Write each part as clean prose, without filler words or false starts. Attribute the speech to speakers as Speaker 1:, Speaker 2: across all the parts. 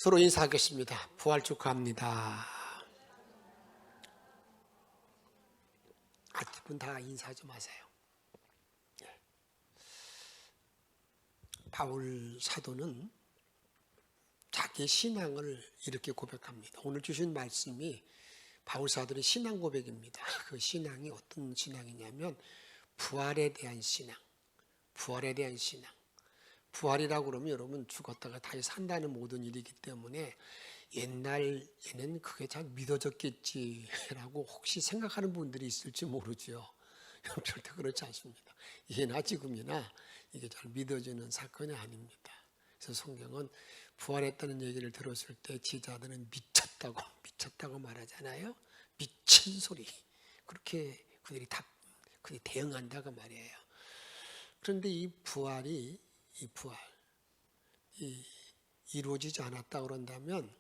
Speaker 1: 서로 인사하겠습니다. 부활 축하합니다. 앞분 다 인사 좀 하세요. 바울 사도는 자기의 신앙을 이렇게 고백합니다. 오늘 주신 말씀이 바울 사도의 신앙 고백입니다. 그 신앙이 어떤 신앙이냐면 부활에 대한 신앙, 부활에 대한 신앙. 부활이라고 그러면 여러분 죽었다가 다시 산다는 모든 일이기 때문에 옛날에는 그게 잘 믿어졌겠지라고 혹시 생각하는 분들이 있을지 모르죠. 절대 그렇지 않습니다. 예나 지금이나 이게 잘 믿어지는 사건이 아닙니다. 그래서 성경은 부활했다는 얘기를 들었을 때 지자들은 미쳤다고 말하잖아요. 미친 소리. 그렇게 그들이 대응한다고 말이에요. 그런데 이 부활이 이루어지지 않았다 그런다면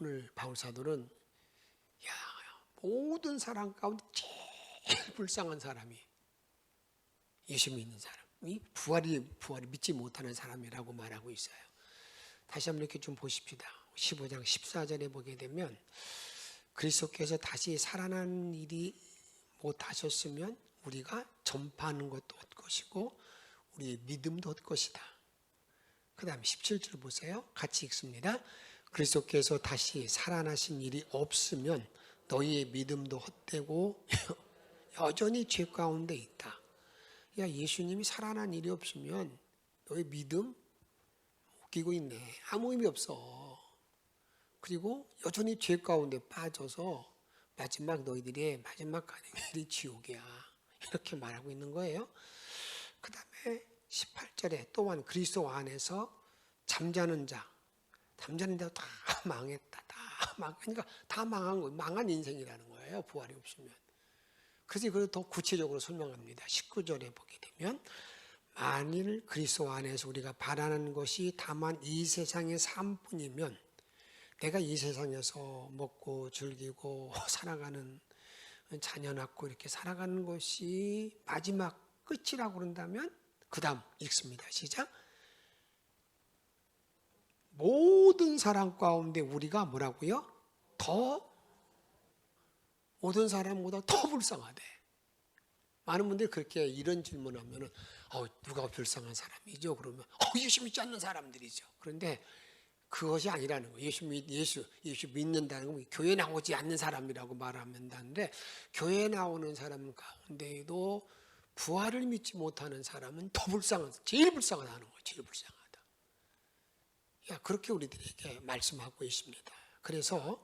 Speaker 1: 오늘 바울 사도는 모든 사람 가운데 제일 불쌍한 사람이 예수 믿는 사람이 부활이 믿지 못하는 사람이라고 말하고 있어요. 다시 한번 이렇게 좀 보십시다. 15장 14절에 보게 되면 그리스도께서 다시 살아난 일이 못하셨으면 우리가 전파하는 것도 헛것이고 우리의 믿음도 헛것이다. 그 다음 17절 보세요. 같이 읽습니다. 그리스도께서 다시 살아나신 일이 없으면 너희의 믿음도 헛되고 여전히 죄 가운데 있다. 예수님이 살아난 일이 없으면 너희 믿음 웃기고 있네. 아무 의미 없어. 그리고 여전히 죄 가운데 빠져서 너희들의 마지막 가는 길이 지옥이야. 이렇게 말하고 있는 거예요. 그 다음에 18절에 또한 그리스도 안에서 잠자는 데도 다 망했다. 그러니까 다 망한 거예요. 망한 인생이라는 거예요. 부활이 없으면. 그래서 이걸 더 구체적으로 설명합니다. 19절에 보게 되면 만일 그리스도 안에서 우리가 바라는 것이 다만 이 세상의 삶뿐이면 내가 이 세상에서 먹고 즐기고 살아가는 자녀 낳고 이렇게 살아가는 것이 마지막 끝이라고 그런다면 그 다음 읽습니다. 시작. 모든 사람 가운데 우리가 뭐라고요? 모든 사람보다 더 불쌍하대. 많은 분들이 그렇게 이런 질문하면은 누가 불쌍한 사람이죠? 그러면 예수 믿지 않는 사람들이죠. 그런데 그것이 아니라는 거예요. 예수 믿는다는 건 교회 나오지 않는 사람이라고 말하는데 교회 나오는 사람 가운데에도 부활을 믿지 못하는 사람은 더 제일 불쌍하다는 거예요. 제일 불쌍하다. 그렇게 우리들에게 말씀하고 있습니다. 그래서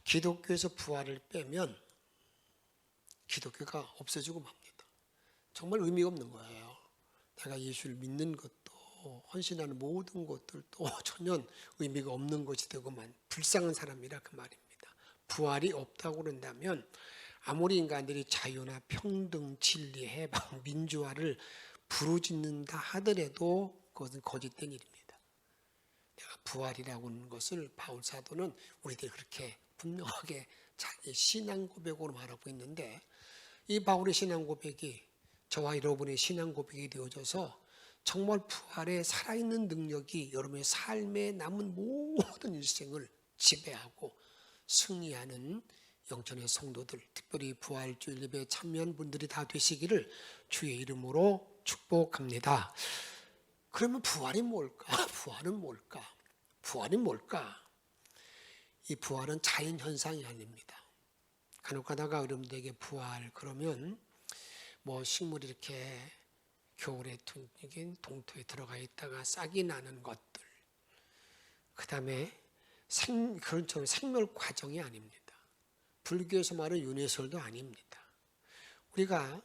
Speaker 1: 기독교에서 부활을 빼면 기독교가 없어지고 맙니다. 정말 의미가 없는 거예요. 내가 예수를 믿는 것도 헌신하는 모든 것들도 전혀 의미가 없는 것이 되고만 불쌍한 사람이라 그 말입니다. 부활이 없다고 그런다면 아무리 인간들이 자유나 평등, 진리, 해방, 민주화를 부르짖는다 하더라도 그것은 거짓된 일입니다. 내가 부활이라고 하는 것을 바울 사도는 우리들이 그렇게 분명하게 자기 신앙 고백으로 말하고 있는데 이 바울의 신앙 고백이 저와 여러분의 신앙 고백이 되어져서 정말 부활의 살아있는 능력이 여러분의 삶에 남은 모든 일생을 지배하고 승리하는 영전의 성도들, 특별히 부활주일 예배에 참여한 분들이 다 되시기를 주의 이름으로 축복합니다. 그러면 부활이 뭘까? 부활은 뭘까? 부활이 뭘까? 이 부활은 자연현상이 아닙니다. 간혹 가다가 여러분들에게 부활 그러면 식물이 이렇게 겨울에 동토에 들어가 있다가 싹이 나는 것들, 그 다음에 그런 생멸 과정이 아닙니다. 불교에서 말하는 윤회설도 아닙니다. 우리가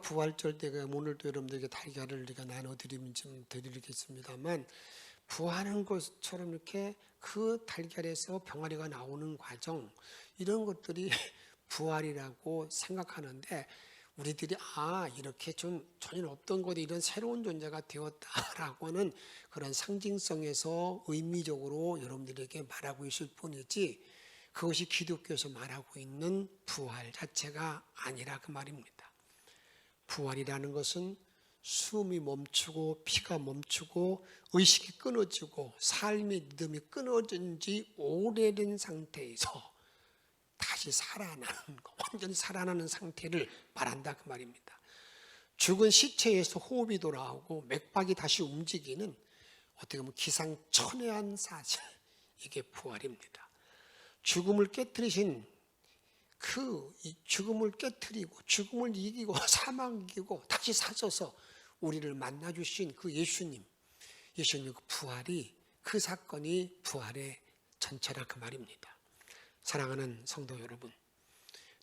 Speaker 1: 부활절 때가 오늘도 여러분들에게 달걀을 우리가 나눠드리면 좀 드리겠습니다만 부활하는 것처럼 이렇게 그 달걀에서 병아리가 나오는 과정 이런 것들이 부활이라고 생각하는데 우리들이 이렇게 좀 전혀 없던 것이 이런 새로운 존재가 되었다라고 하는 그런 상징성에서 의미적으로 여러분들에게 말하고 있을 뿐이지 그것이 기독교에서 말하고 있는 부활 자체가 아니라 그 말입니다. 부활이라는 것은 숨이 멈추고 피가 멈추고 의식이 끊어지고 삶의 리듬이 끊어진 지 오래된 상태에서 다시 살아나는 거, 완전히 살아나는 상태를 말한다 그 말입니다. 죽은 시체에서 호흡이 돌아오고 맥박이 다시 움직이는 어떻게 보면 기상천외한 사실, 이게 부활입니다. 죽음을 깨뜨리신 죽음을 깨뜨리고 죽음을 이기고 사망을 이기고 다시 사셔서 우리를 만나주신 그 예수님 그 부활이, 그 사건이 부활의 전체라 그 말입니다. 사랑하는 성도 여러분,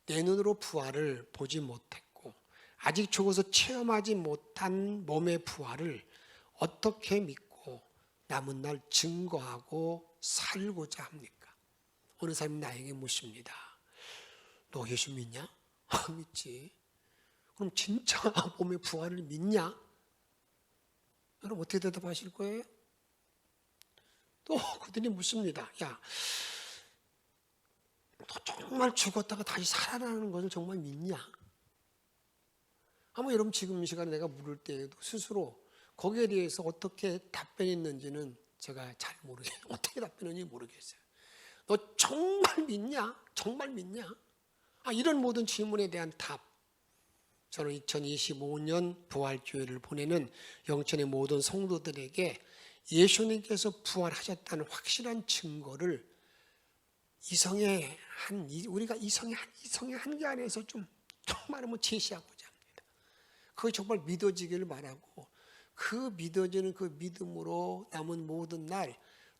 Speaker 1: 내 눈으로 부활을 보지 못했고 아직 죽어서 체험하지 못한 몸의 부활을 어떻게 믿고 남은 날 증거하고 살고자 합니까? 어느 사람이 나에게 묻습니다. 너 예수 믿냐? 믿지. 그럼 진짜 몸의 부활을 믿냐? 여러분 어떻게 대답하실 거예요? 또 그들이 묻습니다. 야, 너 정말 죽었다가 다시 살아나는 것을 정말 믿냐? 아마 여러분 지금 이 시간에 내가 물을 때에도 스스로 거기에 대해서 어떻게 답변했는지는 제가 잘 모르겠어요. 어떻게 답변했는지 모르겠어요. 너 정말 믿냐? 정말 믿냐? 이런 모든 질문에 대한 답, 저는 2025년 부활교회를 보내는 영천의 모든 성도들에게 예수님께서 부활하셨다는 확실한 증거를 우리가 이성의 한계 안에서 좀 말하면 제시하고자 합니다. 그게 정말 믿어지기를 바라고, 그 믿어지는 그 믿음으로 남은 모든 날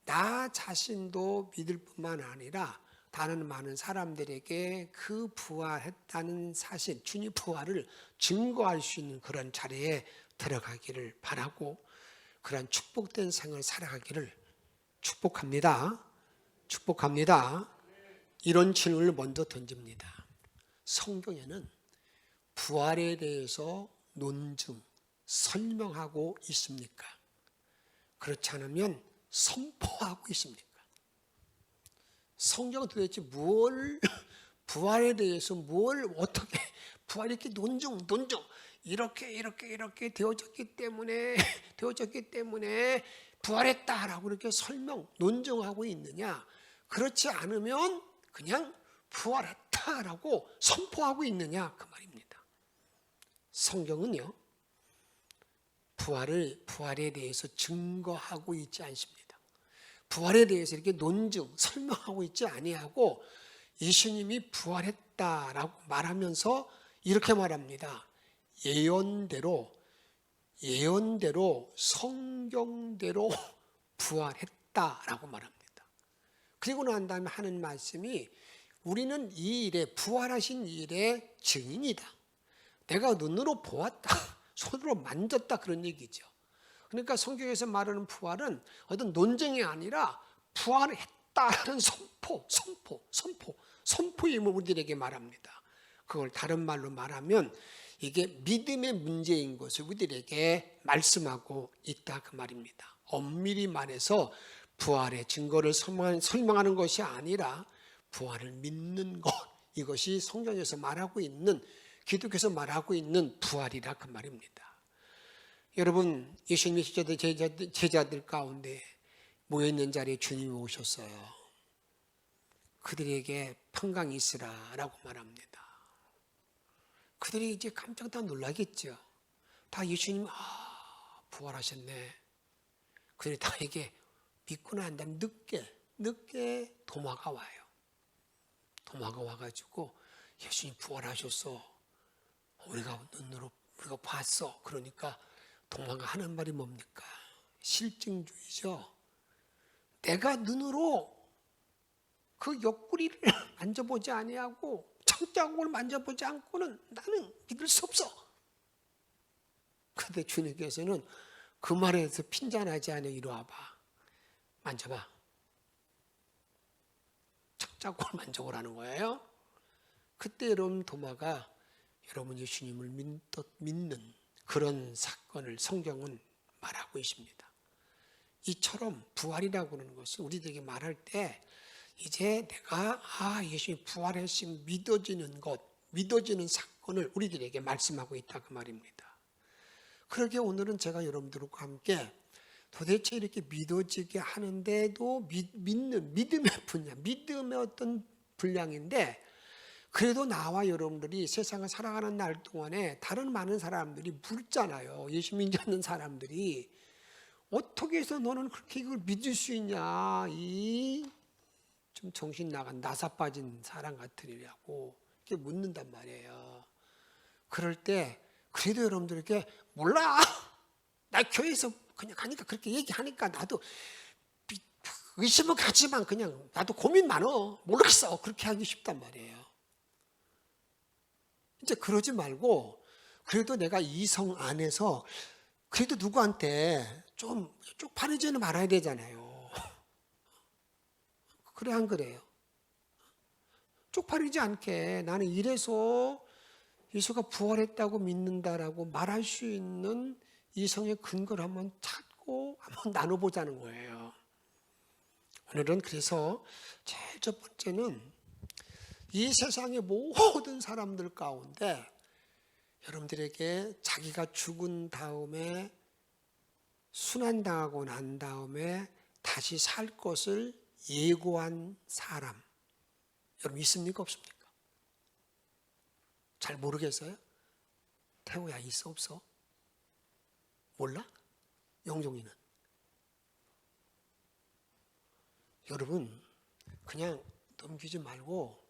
Speaker 1: 나 자신도 믿을 뿐만 아니라 다른 많은 사람들에게 그 부활했다는 사실, 주님 부활을 증거할 수 있는 그런 자리에 들어가기를 바라고, 그런 축복된 생을 살아가기를 축복합니다. 이런 질문을 먼저 던집니다. 성경에는 부활에 대해서 논증, 설명하고 있습니까? 그렇지 않으면 선포하고 있습니까? 성경은 도대체 부활에 대해서 어떻게, 부활이 이렇게 논증, 이렇게 되어졌기 때문에 부활했다라고 이렇게 논증하고 있느냐? 그렇지 않으면 그냥 부활했다라고 선포하고 있느냐? 그 말입니다. 성경은요, 부활에 대해서 증거하고 있지 않습니다. 부활에 대해서 이렇게 논증, 설명하고 있지 아니하고 예수님이 부활했다라고 말하면서 이렇게 말합니다. 예언대로 성경대로 부활했다라고 말합니다. 그리고 난 다음에 하는 말씀이 우리는 이 일에, 부활하신 일의 증인이다. 내가 눈으로 보았다. 손으로 만졌다, 그런 얘기죠. 그러니까 성경에서 말하는 부활은 어떤 논쟁이 아니라 부활했다라는 선포임을 우리들에게 말합니다. 그걸 다른 말로 말하면 이게 믿음의 문제인 것을 우리들에게 말씀하고 있다 그 말입니다. 엄밀히 말해서 부활의 증거를 설명하는 것이 아니라 부활을 믿는 것, 이것이 성경에서 말하고 있는, 기독교에서 말하고 있는 부활이라 그 말입니다. 여러분, 예수님의 제자들 가운데 모여있는 자리에 주님이 오셨어요. 그들에게 평강이 있으라라고 말합니다. 그들이 이제 깜짝 다 놀라겠죠. 다 예수님 부활하셨네. 그들이 다 이게 믿고 난 다음에 늦게 도마가 와요. 도마가 와가지고 예수님 부활하셨어. 우리가 봤어. 그러니까 도마가 하는 말이 뭡니까? 실증주의죠. 내가 눈으로 그 옆구리를 만져보지 아니하고 창자국을 만져보지 않고는 나는 믿을 수 없어. 그런데 주님께서는 그 말에 대해서 핀잔하지 않아. 이리 와봐. 만져봐. 창자국을 만져보라는 거예요. 그때 여러분 도마가 여러분 예수님을 믿는 그런 사건을 성경은 말하고 있습니다. 이처럼 부활이라고 하는 것은 우리들에게 말할 때 이제 내가 예수님이 부활했으면 믿어지는 사건을 우리들에게 말씀하고 있다 그 말입니다. 그러게 오늘은 제가 여러분들과 함께 도대체 이렇게 믿어지게 하는데도 믿음의 분량, 믿음의 어떤 분량인데, 그래도 나와 여러분들이 세상을 살아가는 날 동안에 다른 많은 사람들이 묻잖아요. 예수 믿지 않는 사람들이 어떻게 해서 너는 그렇게 이걸 믿을 수 있냐, 이 좀 정신 나간 나사 빠진 사람 같으리라고 이렇게 묻는단 말이에요. 그럴 때 그래도 여러분들에게 몰라, 나 교회에서 그냥 가니까 그렇게 얘기하니까 나도 의심은 가지만 그냥 나도 고민 많어, 몰랐어, 그렇게 하기 쉽단 말이에요. 이제 그러지 말고 그래도 내가 이성 안에서 그래도 누구한테 좀 쪽팔리지는 말아야 되잖아요. 그래 안 그래요? 쪽팔리지 않게 나는 이래서 예수가 부활했다고 믿는다라고 말할 수 있는 이성의 근거를 한번 찾고 한번 나눠보자는 거예요. 오늘은 그래서 제일 첫 번째는 이 세상의 모든 사람들 가운데 여러분들에게 자기가 죽은 다음에 순환당하고 난 다음에 다시 살 것을 예고한 사람, 여러분 있습니까 없습니까? 잘 모르겠어요? 태호야 있어 없어? 몰라? 영종이는? 여러분 그냥 넘기지 말고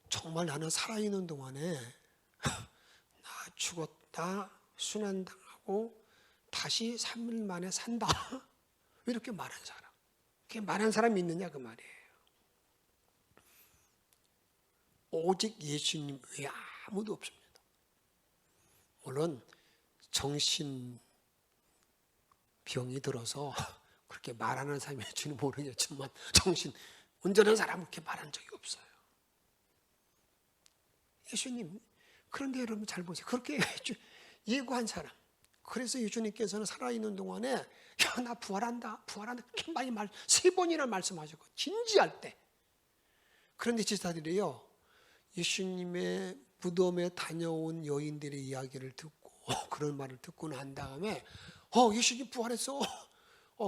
Speaker 1: 정말 나는 살아있는 동안에 나 죽었다 순환당하고 다시 3일 만에 산다 이렇게 말한 사람, 그렇게 말한 사람이 있느냐 그 말이에요. 오직 예수님 외에 아무도 없습니다. 물론 정신병이 들어서 그렇게 말하는 사람이 있지는 모르겠지만 정신 온전한 사람은 그렇게 말한 적이 없어요. 예수님, 그런데 여러분 잘 보세요. 그렇게 예고한 사람. 그래서 예수님께서는 살아있는 동안에 야, 나 부활한다 그렇게 많이 3번이나 말씀하셨고 진지할 때. 그런데 제자들이요, 예수님의 무덤에 다녀온 여인들의 이야기를 듣고 그런 말을 듣고 난 다음에 예수님 부활했어.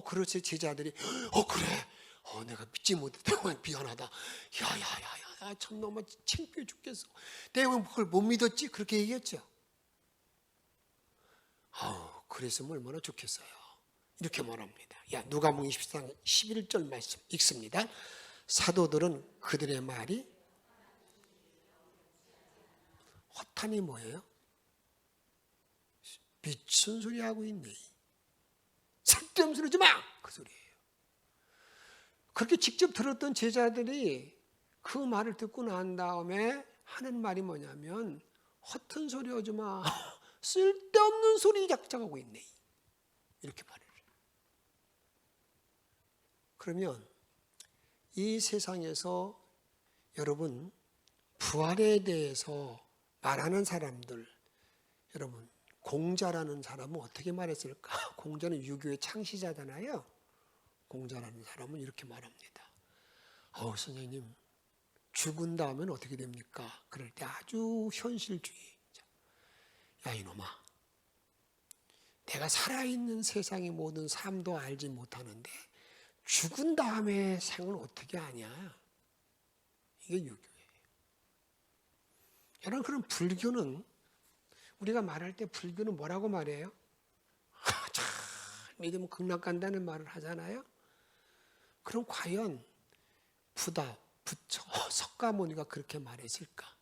Speaker 1: 그렇지. 제자들이 그래. 내가 믿지 못했다. 미안하다. 야야야야, 참 너무 창피해 죽겠어. 내가 그걸 못 믿었지? 그렇게 얘기했죠. 그랬으면 얼마나 좋겠어요. 이렇게 말합니다. 누가복음 24장 11절 말씀 읽습니다. 사도들은 그들의 말이 허탄이 뭐예요? 미친 소리 하고 있네. 쓸데없는 소리 하지 마! 그 소리예요. 그렇게 직접 들었던 제자들이 그 말을 듣고 난 다음에 하는 말이 뭐냐면 허튼 소리 하지 마. 쓸데없는 소리 작작하고 있네. 이렇게 말해요. 그러면 이 세상에서 여러분 부활에 대해서 말하는 사람들, 여러분 공자라는 사람은 어떻게 말했을까? 공자는 유교의 창시자잖아요. 공자라는 사람은 이렇게 말합니다. 선생님, 죽은 다음엔 어떻게 됩니까? 그럴 때 아주 현실주의. 야 이놈아, 내가 살아있는 세상의 모든 삶도 알지 못하는데 죽은 다음에 생을 어떻게 아냐? 이게 유교예요. 여러분, 그럼 불교는 우리가 말할 때 불교는 뭐라고 말해요? 참 믿으면 극락 간다는 말을 하잖아요. 그럼 과연 부다, 부처, 석가모니가 그렇게 말했을까?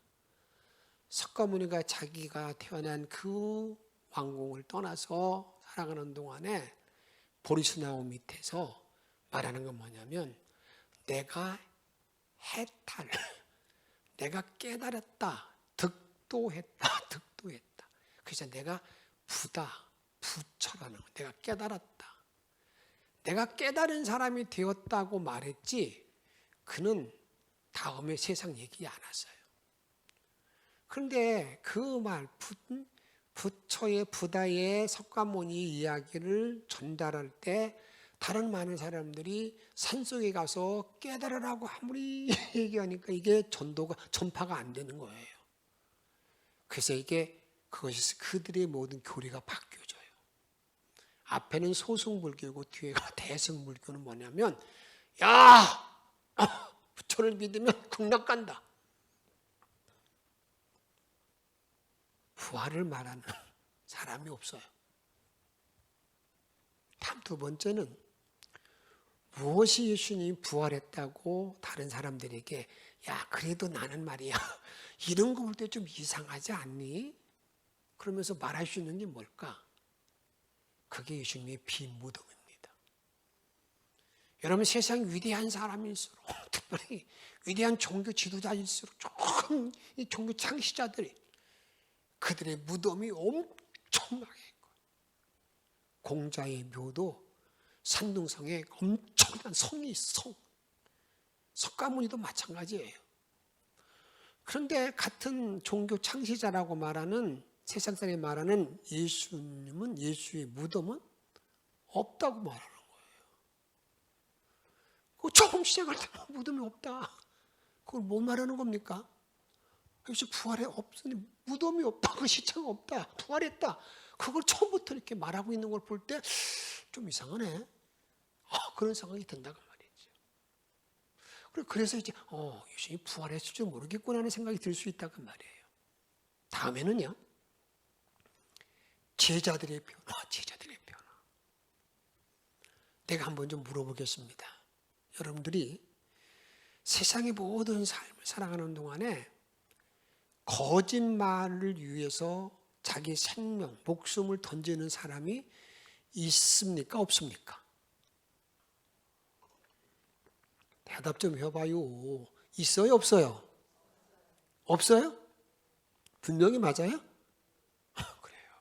Speaker 1: 석가모니가 자기가 태어난 그 왕궁을 떠나서 살아가는 동안에 보리수나무 밑에서 말하는 건 뭐냐면 내가 해탈, 내가 깨달았다, 득도했다. 그래서 내가 부다, 부처라는 거, 내가 깨달았다. 내가 깨달은 사람이 되었다고 말했지 그는 다음에 세상 얘기 안 했어요. 그런데 그 말, 부처의 부다의 석가모니 이야기를 전달할 때 다른 많은 사람들이 산속에 가서 깨달으라고 아무리 얘기하니까 이게 전파가 안 되는 거예요. 그래서 이게 그것이 그들의 모든 교리가 바뀌어져요. 앞에는 소승불교고 뒤에가 대승불교는 뭐냐면 야! 부처를 믿으면 극락 간다. 부활을 말하는 사람이 없어요. 다음 두 번째는 무엇이 예수님이 부활했다고 다른 사람들에게 야 그래도 나는 말이야 이런 거 볼 때 좀 이상하지 않니? 그러면서 말할 수 있는 게 뭘까? 그게 예수님의 빈 무덤입니다. 여러분 세상 위대한 사람일수록 특별히 위대한 종교 지도자일수록 조금 이 종교 창시자들이 그들의 무덤이 엄청나게 있고 공자의 묘도 산둥성에 엄청난 성이 있어. 석가모니도 마찬가지예요. 그런데 같은 종교 창시자라고 말하는 세상 사람이 말하는 예수님은 예수의 무덤은 없다고 말하는 거예요. 그 처음 시작할 때 무덤이 없다. 그걸 뭐 말하는 겁니까? 예수 부활에 없으니 무덤이 없다. 그 시체가 없다. 부활했다. 그걸 처음부터 이렇게 말하고 있는 걸 볼 때 좀 이상하네. 그런 생각이 든다고 말이죠. 그래서 이제 예수님이 부활했을 줄 모르겠구나 하는 생각이 들 수 있다고 말이에요. 다음에는요. 제자들의 변화. 내가 한번 좀 물어보겠습니다. 여러분들이 세상의 모든 삶을 살아가는 동안에 거짓말을 위해서 자기 생명, 목숨을 던지는 사람이 있습니까? 없습니까? 대답 좀 해봐요. 있어요? 없어요? 없어요? 분명히 맞아요? 그래요.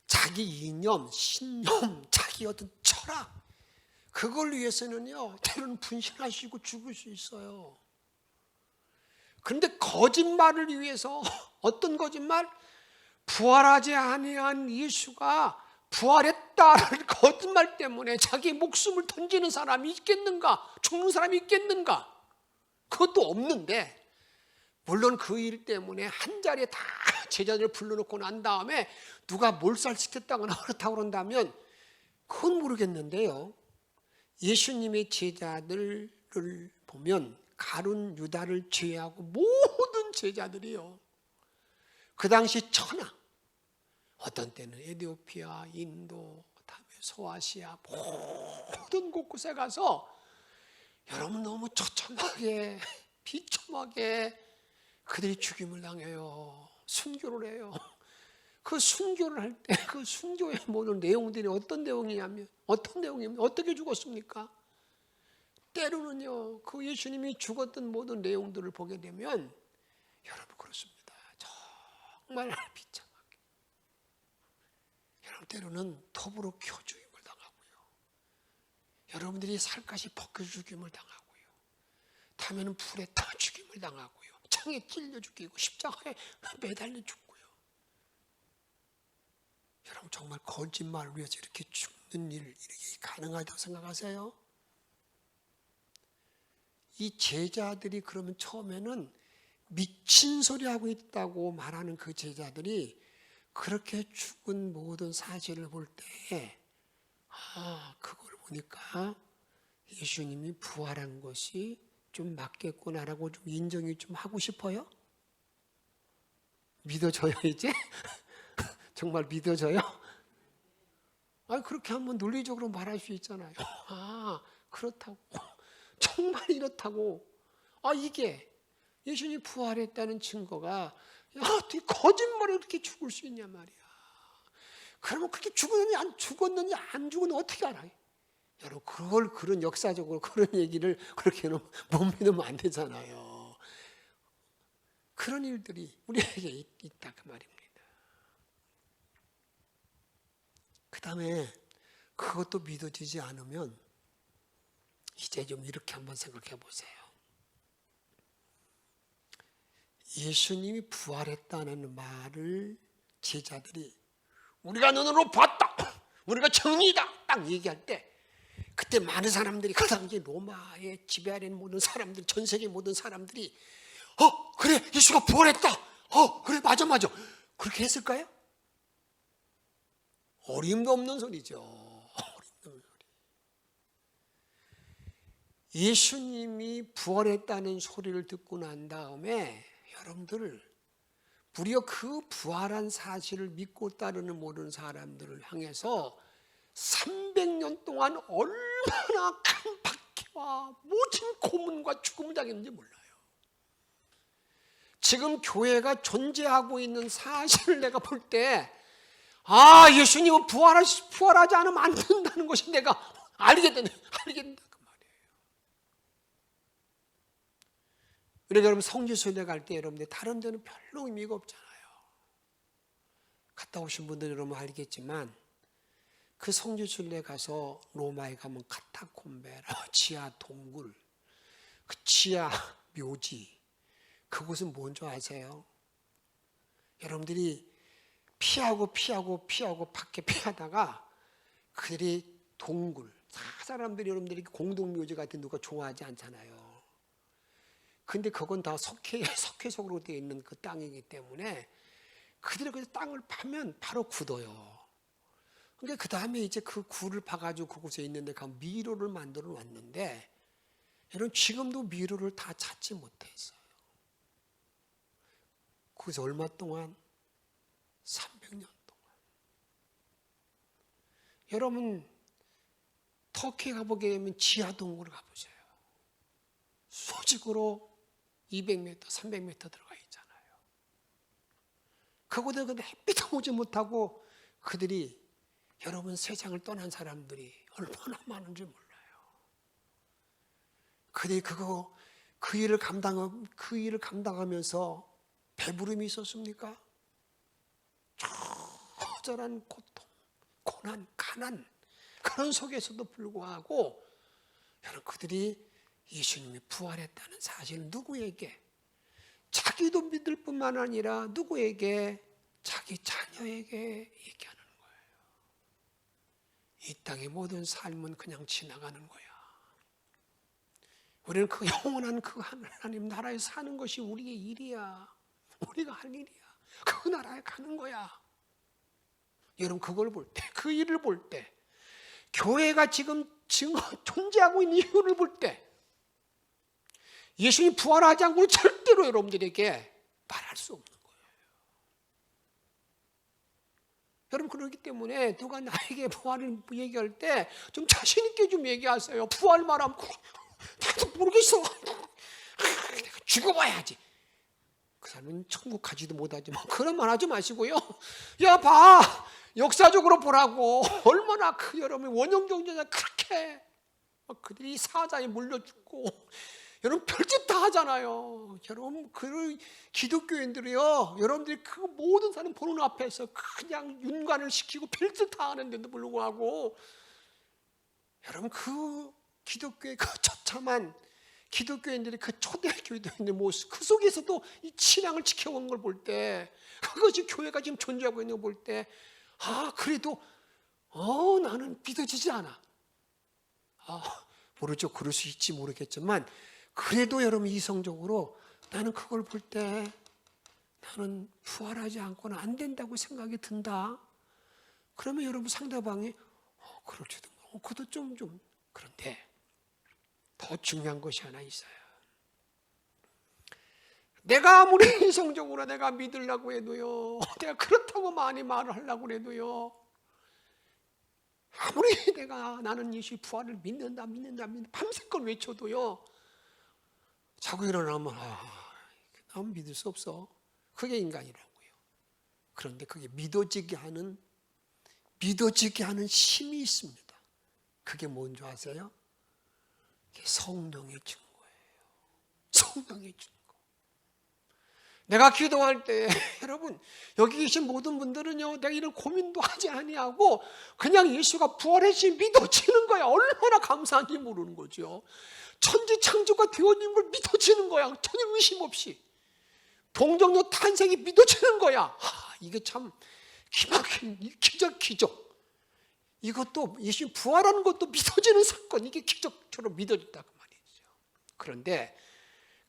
Speaker 1: 자기 이념, 신념, 자기 어떤 철학 그걸 위해서는요 때로는 분신하시고 죽을 수 있어요. 그런데 거짓말을 위해서 어떤 거짓말? 부활하지 아니한 예수가 부활했다는 거짓말 때문에 자기 목숨을 던지는 사람이 있겠는가? 죽는 사람이 있겠는가? 그것도 없는데 물론 그 일 때문에 한 자리에 다 제자들을 불러놓고 난 다음에 누가 몰살시켰다거나 그렇다고 그런다면 그건 모르겠는데요. 예수님의 제자들을 보면 가룟 유다를 제외하고 모든 제자들이요. 그 당시 천하 어떤 때는 에티오피아, 인도, 다음에 소아시아 모든 곳곳에 가서 여러분 너무 처참하게 비참하게 그들이 죽임을 당해요. 순교를 해요. 그 순교를 할 때 그 순교의 모든 내용들이 어떤 내용이냐면 어떻게 죽었습니까? 때로는요 그 예수님이 죽었던 모든 내용들을 보게 되면 여러분 그렇습니다. 정말 비참하게 여러분 때로는 톱으로 켜 죽임을 당하고요. 여러분들이 살갗이 벗겨 죽임을 당하고요. 다음에는 불에 타 죽임을 당하고요. 창에 찔려 죽이고 십자가에 매달려 죽고요. 여러분 정말 거짓말을 위해서 이렇게 죽는 일 이렇게 가능하다고 생각하세요? 이 제자들이 그러면 처음에는 미친 소리 하고 있다고 말하는 그 제자들이 그렇게 죽은 모든 사실을 볼 때 그걸 보니까 예수님이 부활한 것이 좀 맞겠구나라고 좀 인정이 좀 하고 싶어요? 믿어져요 이제? 정말 믿어져요? 그렇게 한번 논리적으로 말할 수 있잖아요. 그렇다고 정말 이렇다고 이게 예수님이 부활했다는 증거가 어떻게 거짓말을 이렇게 죽을 수 있냐 말이야. 그러면 그렇게 죽었느냐 안 죽었느냐 어떻게 알아요? 여러분 그걸 그런 역사적으로 그런 얘기를 그렇게 못 믿으면 안 되잖아요. 그런 일들이 우리에게 있다 그 말입니다. 그 다음에 그것도 믿어지지 않으면 이제 좀 이렇게 한번 생각해 보세요. 예수님이 부활했다는 말을 제자들이 우리가 눈으로 봤다. 우리가 정의다. 딱 얘기할 때 그때 많은 사람들이 그 당시 로마의 지배하는 모든 사람들 전 세계 모든 사람들이 그래 예수가 부활했다. 그래 맞아. 그렇게 했을까요? 어림도 없는 소리죠. 어림도 없는 소리. 예수님이 부활했다는 소리를 듣고 난 다음에 여러분들 무려 그 부활한 사실을 믿고 따르는 모든 사람들을 향해서 300년 동안 얼마나 큰 박해와 모진 고문과 죽음을 당했는지 몰라요. 지금 교회가 존재하고 있는 사실을 내가 볼 때 예수님은 부활하지 않으면 안 된다는 것이 내가 알게 된다 그 말이에요. 우리가 여러분 성지순례 갈 때 여러분들 다른 데는 별로 의미가 없잖아요. 갔다 오신 분들 여러분 알겠지만 그 성지순례 가서 로마에 가면 카타콤베라 지하 동굴, 그 지하 묘지, 그곳은 뭔지 아세요? 여러분들이 피하고 밖에 피하다가 그들이 동굴, 사람들이 여러분들이 공동묘지 같은 누가 좋아하지 않잖아요. 근데 그건 다 석회석으로 되어 있는 그 땅이기 때문에 그들이 그 땅을 파면 바로 굳어요. 그러니까 그 다음에 이제 그 굴을 파가지고 그곳에 있는데 그 미로를 만들어 놨는데 여러분 지금도 미로를 다 찾지 못했어요. 거기서 얼마 동안? 300년 동안. 여러분 터키 가보게 되면 지하 동굴을 가보세요. 수직으로 200m, 300m 들어가 있잖아요. 그곳에 근데 햇빛도 오지 못하고 그들이 여러분 세상을 떠난 사람들이 얼마나 많은지 몰라요. 그들이 그 일을 감당하면서 배부름이 있었습니까? 처절한 고통, 고난, 가난 그런 속에서도 불구하고 여러분 그들이 예수님이 부활했다는 사실 누구에게? 자기도 믿을 뿐만 아니라 누구에게? 자기 자녀에게 얘기하는 거예요. 이 땅의 모든 삶은 그냥 지나가는 거야. 우리는 그 영원한 그 하나님 나라에 사는 것이 우리의 일이야. 우리가 할 일이야. 그 나라에 가는 거야. 여러분 그걸 볼 때, 그 일을 볼 때, 교회가 지금 존재하고 있는 이유를 볼 때 예수님이 부활하지 않고는 절대로 여러분들에게 말할 수 없는 거예요. 여러분 그렇기 때문에 누가 나에게 부활을 얘기할 때 좀 자신 있게 좀 얘기하세요. 부활 말하면 나도 모르겠어. 내가 죽어봐야지. 그 사람은 천국 가지도 못하지만 그런 말 하지 마시고요. 야 봐. 역사적으로 보라고. 얼마나 그 여러분이 원형정제자 그렇게 그들이 사자에 물려 죽고 여러분 별짓 다 하잖아요. 여러분 그 기독교인들이요. 여러분들이 그 모든 사람 보는 앞에서 그냥 윤관을 시키고 별짓 다 하는데도 불구하고 여러분 그 기독교의 그 처참한 기독교인들이 그 초대교회의 모습 그 속에서도 이 신앙을 지켜온 걸 볼 때 그것이 교회가 지금 존재하고 있는 걸 볼 때 그래도 나는 믿어지지 않아. 모르죠. 그럴 수 있지 모르겠지만 그래도 여러분 이성적으로 나는 그걸 볼 때 나는 부활하지 않고는 안 된다고 생각이 든다. 그러면 여러분 상대방이 그럴지도 모르고 그것도 좀 그런데 더 중요한 것이 하나 있어요. 내가 아무리 이성적으로 내가 믿으려고 해도요, 내가 그렇다고 많이 말을 하려고 해도요, 아무리 나는 예수 부활을 믿는다 밤새껏 외쳐도요, 자고 일어나면 난 믿을 수 없어. 그게 인간이라고요. 그런데 그게 믿어지게 하는 힘이 있습니다. 그게 뭔지 아세요? 그게 성령의 증거예요. 성령의 증거. 내가 기도할 때 여러분 여기 계신 모든 분들은요, 내가 이런 고민도 하지 아니하고 그냥 예수가 부활하신 믿어지는 거야. 얼마나 감사한지 모르는 거죠. 천지창조가 되어진 걸 믿어지는 거야. 전혀 의심 없이. 동정녀 탄생이 믿어지는 거야. 이게 참 기막힌 기적. 이것도 예수님 부활하는 것도 믿어지는 사건. 이게 기적처럼 믿어진다고 말이죠. 그런데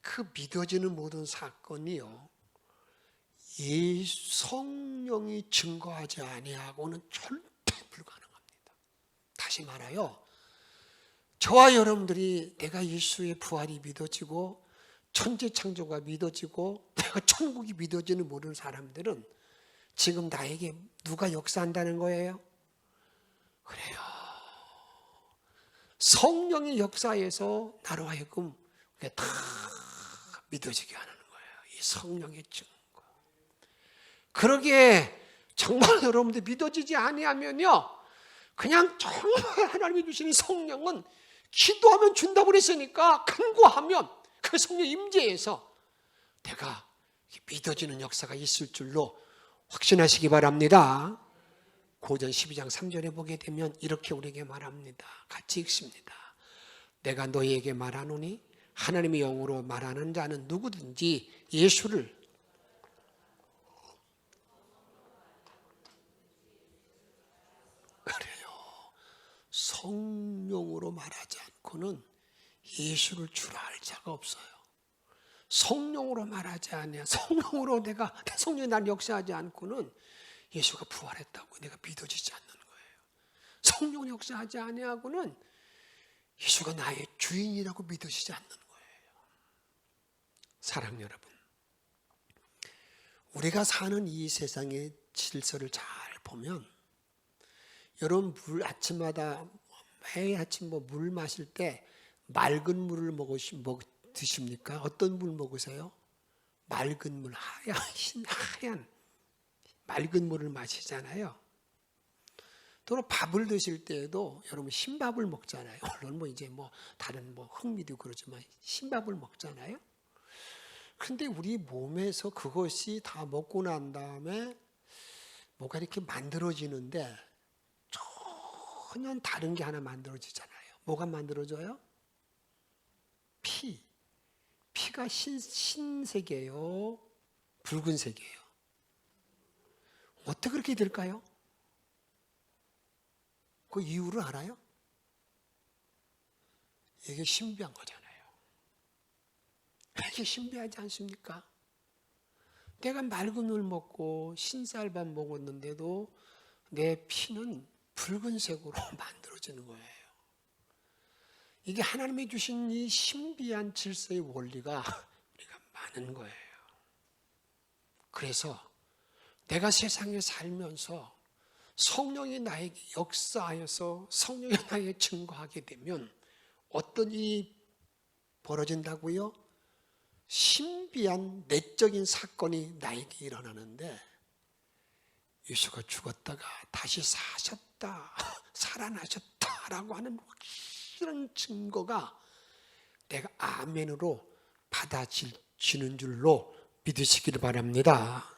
Speaker 1: 그 믿어지는 모든 사건이요, 이 성령이 증거하지 아니하고는 절대 불가능합니다. 다시 말하여 저와 여러분들이 내가 예수의 부활이 믿어지고 천지창조가 믿어지고 내가 천국이 믿어지는 모든 사람들은 지금 나에게 누가 역사한다는 거예요? 그래요. 성령의 역사에서 나로 하여금 그게 다 믿어지게 하는 거예요. 이 성령의 증거. 그러기에 정말 여러분들 믿어지지 아니하면요, 그냥 정말 하나님이 주시는 성령은 기도하면 준다고 그랬으니까 간구하면 그 성령 임재에서 내가 믿어지는 역사가 있을 줄로 확신하시기 바랍니다. 고전 12장 3절에 보게 되면 이렇게 우리에게 말합니다. 같이 읽습니다. 내가 너희에게 말하노니 하나님의 영으로 말하는 자는 누구든지 예수를 그래요. 성령으로 말하지 않고는 예수를 주라 할 자가 없어요. 성령으로 말하지 않냐, 성령으로 내가 성령이 날 역사하지 않고는 예수가 부활했다고 내가 믿어지지 않는 거예요. 성령 역사하지 아니하고는 예수가 나의 주인이라고 믿어지지 않는 거예요. 사랑 여러분, 우리가 사는 이 세상의 질서를 잘 보면, 여러분 물 아침마다 매일 아침 물 마실 때 맑은 물을 드십니까? 어떤 물 먹으세요? 맑은 물, 하얀 맑은 물을 마시잖아요. 또 밥을 드실 때에도 여러분 흰밥을 먹잖아요. 물론 이제 다른 흑미도 그러지만 흰밥을 먹잖아요. 근데 우리 몸에서 그것이 다 먹고 난 다음에 뭐가 이렇게 만들어지는데 전혀 다른 게 하나 만들어지잖아요. 뭐가 만들어져요? 피가 흰색이에요? 붉은색이에요? 어떻게 그렇게 될까요? 그 이유를 알아요? 이게 신비한 거잖아요. 이게 신비하지 않습니까? 내가 맑은 물 먹고 흰쌀밥 먹었는데도 내 피는 붉은색으로 만들어지는 거예요. 이게 하나님이 주신 이 신비한 질서의 원리가 우리가 많은 거예요. 그래서 내가 세상에 살면서 성령이 나에게 역사하여서 성령이 나에게 증거하게 되면 어떤 일이 벌어진다고요? 신비한 내적인 사건이 나에게 일어나는데, 예수가 죽었다가 다시 사셨다, 살아나셨다라고 하는 확실한 증거가 내가 아멘으로 받아지는 줄로 믿으시기를 바랍니다.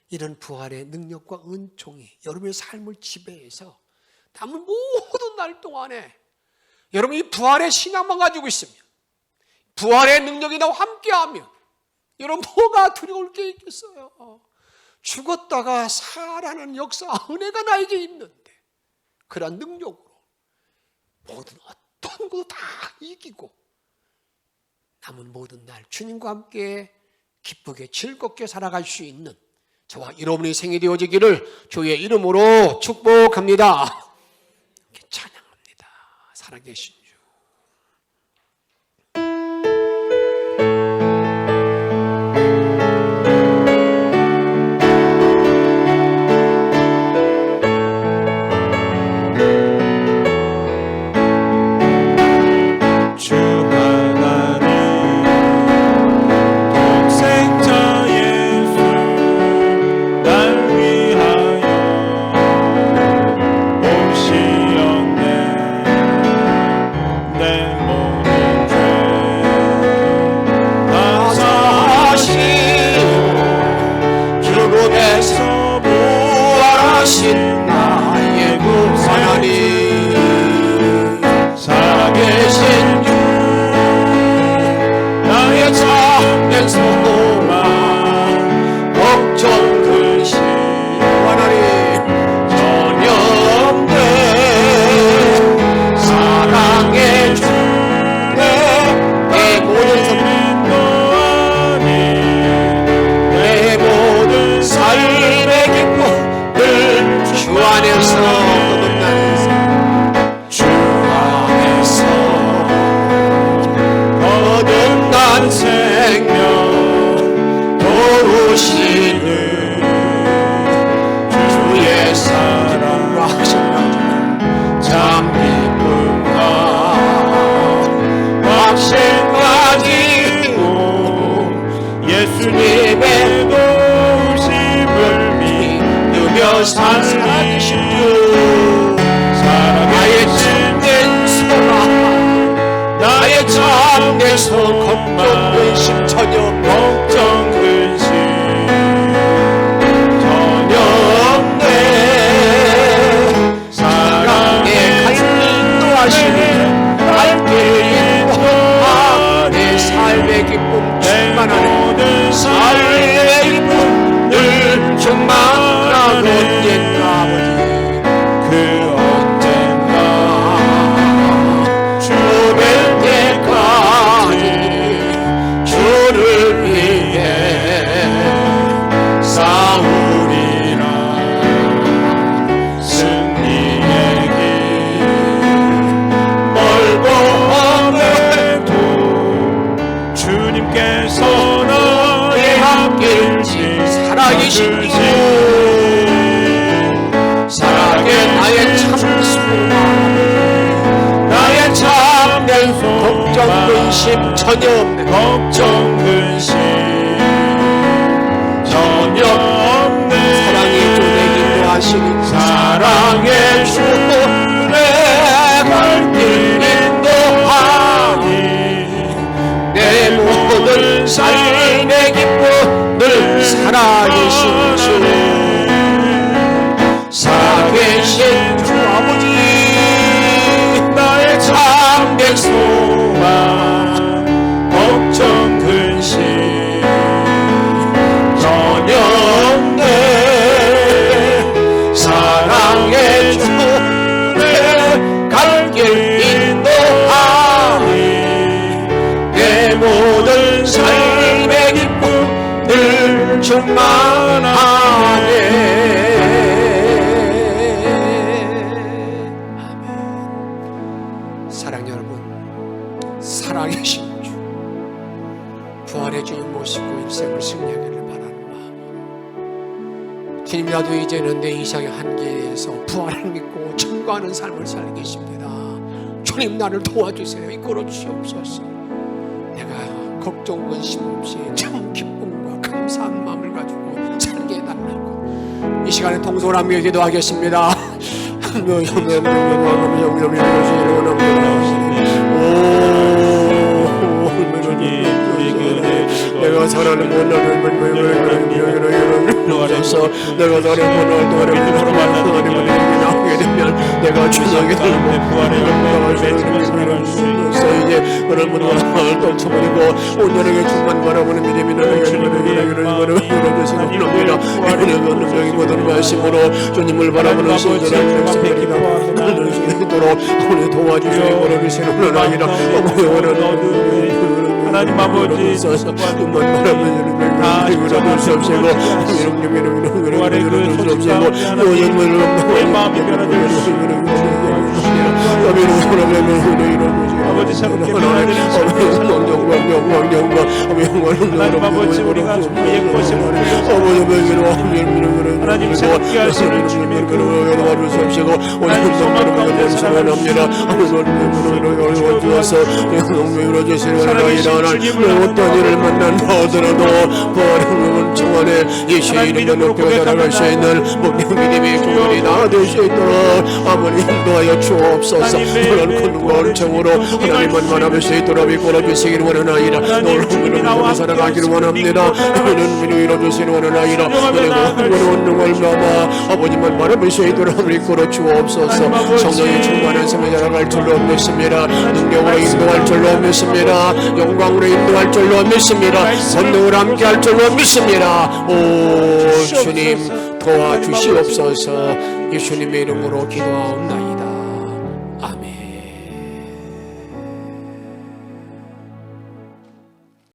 Speaker 1: 이런 부활의 능력과 은총이 여러분의 삶을 지배해서 남은 모든 날 동안에 여러분이 부활의 신앙만 가지고 있으면, 부활의 능력이 나와 함께하면 여러분 뭐가 두려울 게 있겠어요? 죽었다가 살아나는 역사, 은혜가 나에게 있는데 그런 능력으로 모든 어떤 것도 다 이기고 남은 모든 날 주님과 함께 기쁘게 즐겁게 살아갈 수 있는 저와 여러분의 생이 되어지기를 주의 이름으로 축복합니다. 찬양합니다. 살아계신 주. 참된 소망 걱정 근심 전혀
Speaker 2: 걱정 근심 전혀 없네.
Speaker 1: 사랑의 갈 인도하시는 갈길 인도하네. 삶의 기쁨 충만하네. 삶의 기쁨 늘 충만하고 언젠가 아버지
Speaker 2: 그 언젠가
Speaker 1: 주뵐 때까지 주를 위해
Speaker 2: 싸우리라. 승리의 길 멀고 험해도 주님께서 너의 앞길을
Speaker 1: 살아계신 주 사랑의 나의 참 소망 나의 참된 걱정 근심 전혀 없네.
Speaker 2: 걱정 근심 전혀 없네.
Speaker 1: 사랑의 주 내 인도하시니
Speaker 2: 사랑의 주 내 갈길 인도하니
Speaker 1: 내 모든 삶의 기쁨 늘 살아계신 주 살아계신 주 아버지
Speaker 2: 나의 참된 소망 걱정 근심 전혀 없네.
Speaker 1: 사랑의 주 내 갈길 인도하니 내 모든 삶의 기쁨 늘 충만하네. 아멘. 사랑 여러분, 살아계신 주 부활의 주님 모시고 일생을 승리하기를 바라는 마음으로 주님 나도 이제는 내 이상의 한계에서 부활을 믿고 청구하는 삶을 살겠습니다. 주님 나를 도와주세요. 이끌어 주시옵소서. 내가 걱정 근심 없이 참 기쁨과 감사한 마음을 가지고 살게 해달라고 이 시간에 통솔하며 기도하겠습니다. 내가 사랑을 못하는 내가 사랑을 나오게 되면 내가 주님에게 이제 여러분과 떨쳐버리고 온전하게 주만 바라보는 믿음이 나에게 열어주시옵니다. 여기 모든 말씀으로 주님을 바라보는 신절한 있도록 오늘 도와주시고 걸어주시는 하나님이라
Speaker 2: 하나님 아버지
Speaker 1: 주만 바라보는
Speaker 2: 아버지 새롭게 변화되는 하나님 아버지 우리가 정말 예뻐서 하나님 새롭게 하시는 주님의 그런 오늘 소망 가운데 살아갑니다.
Speaker 1: 살아계신 주님을 어떤 일을 만난다 하더라도 부활의 청원에 예수의 이름으로 높여 나갈 수 있는 목표 믿음의 구원이 나 될 수 있도록 아버지 인도하여 주옵소서. 그런 권능과 은총으로 하나님만 만나뵐 수 있도록 이끌어 주시기를 원하나이다. 놀라운 나와 살아가기를 원합니다. 이런 믿음 이루어주시는 원하나이다. 그리고 원능을 남아 아버지만 바라볼 수 있도록 이끌어 주옵소서. 성령이 충만한 삶을 살아갈 줄로 믿습니다. 능력으로 인도할 줄로 믿습니다. 영광으로 인도할 줄로 믿습니다. 권능으로 함께할 줄로 믿습니다. 오 주님 도와주시옵소서. 예수님의 이름으로 기도하옵나이다.